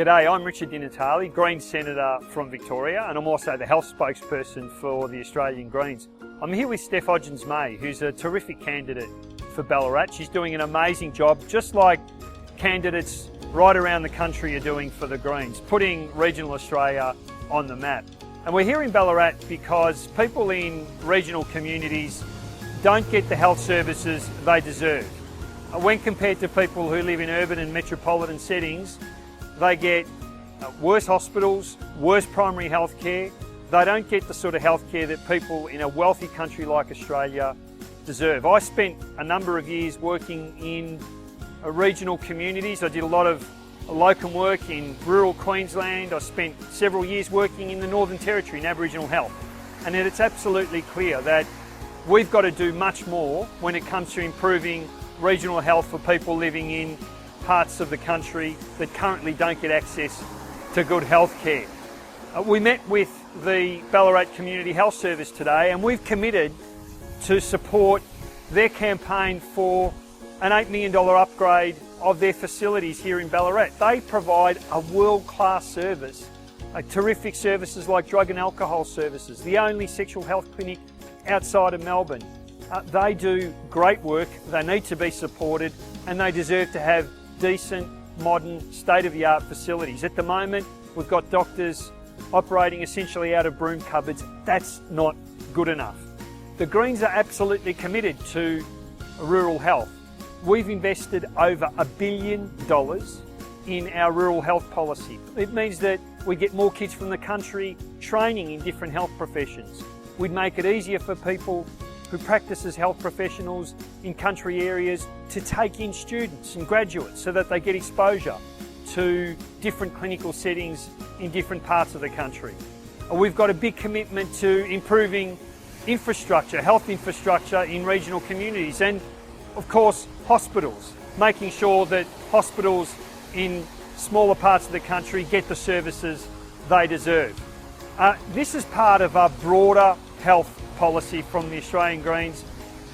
G'day, I'm Richard Dinatale, Greens Senator from Victoria, and I'm also the health spokesperson for the Australian Greens. I'm here with Steph Hodgins-May, who's a terrific candidate for Ballarat. She's doing an amazing job, just like candidates right around the country are doing for the Greens, putting regional Australia on the map. And we're here in Ballarat because people in regional communities don't get the health services they deserve. When compared to people who live in urban and metropolitan settings, they get worse hospitals, worse primary health care. They don't get the sort of health care that people in a wealthy country like Australia deserve. I spent a number of years working in regional communities. I did a lot of locum work in rural Queensland. I spent several years working in the Northern Territory in Aboriginal health. And it's absolutely clear that we've got to do much more when it comes to improving regional health for people living in parts of the country that currently don't get access to good health care. We met with the Ballarat Community Health Service today, and we've committed to support their campaign for an $8 million upgrade of their facilities here in Ballarat. They provide a world-class service, terrific services like drug and alcohol services, the only sexual health clinic outside of Melbourne. They do great work, they need to be supported, and they deserve to have decent, modern, state-of-the-art facilities. At the moment, we've got doctors operating essentially out of broom cupboards. That's not good enough. The Greens are absolutely committed to rural health. We've invested over $1 billion in our rural health policy. It means that we get more kids from the country training in different health professions. We'd make it easier for people who practice as health professionals in country areas to take in students and graduates so that they get exposure to different clinical settings in different parts of the country. We've got a big commitment to improving infrastructure, health infrastructure in regional communities, and of course hospitals, making sure that hospitals in smaller parts of the country get the services they deserve. This is part of a broader health policy from the Australian Greens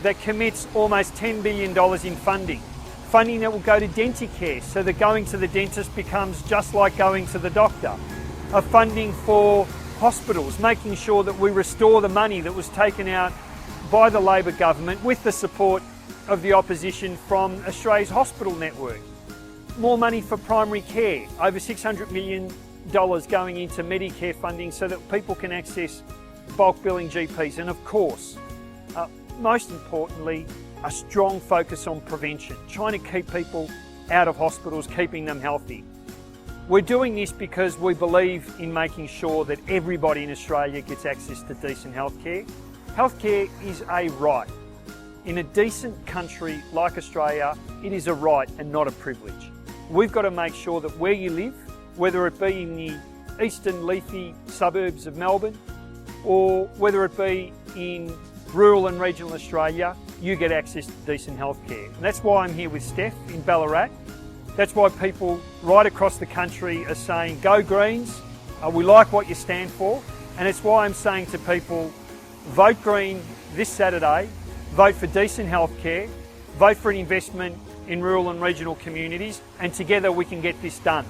that commits almost $10 billion in funding that will go to denticare, so that going to the dentist becomes just like going to the doctor. Funding for hospitals, making sure that we restore the money that was taken out by the Labor government with the support of the opposition from Australia's hospital network. More money for primary care, over $600 million going into Medicare funding so that people can access bulk billing GPs, and of course, most importantly, a strong focus on prevention, trying to keep people out of hospitals, keeping them healthy. We're doing this because we believe in making sure that everybody in Australia gets access to decent healthcare. Healthcare is a right. In a decent country like Australia, it is a right and not a privilege. We've got to make sure that where you live, whether it be in the eastern leafy suburbs of Melbourne, or whether it be in rural and regional Australia, you get access to decent healthcare. And that's why I'm here with Steph in Ballarat. That's why people right across the country are saying, go Greens, we like what you stand for. And it's why I'm saying to people, vote Green this Saturday, vote for decent healthcare, vote for an investment in rural and regional communities, and together we can get this done.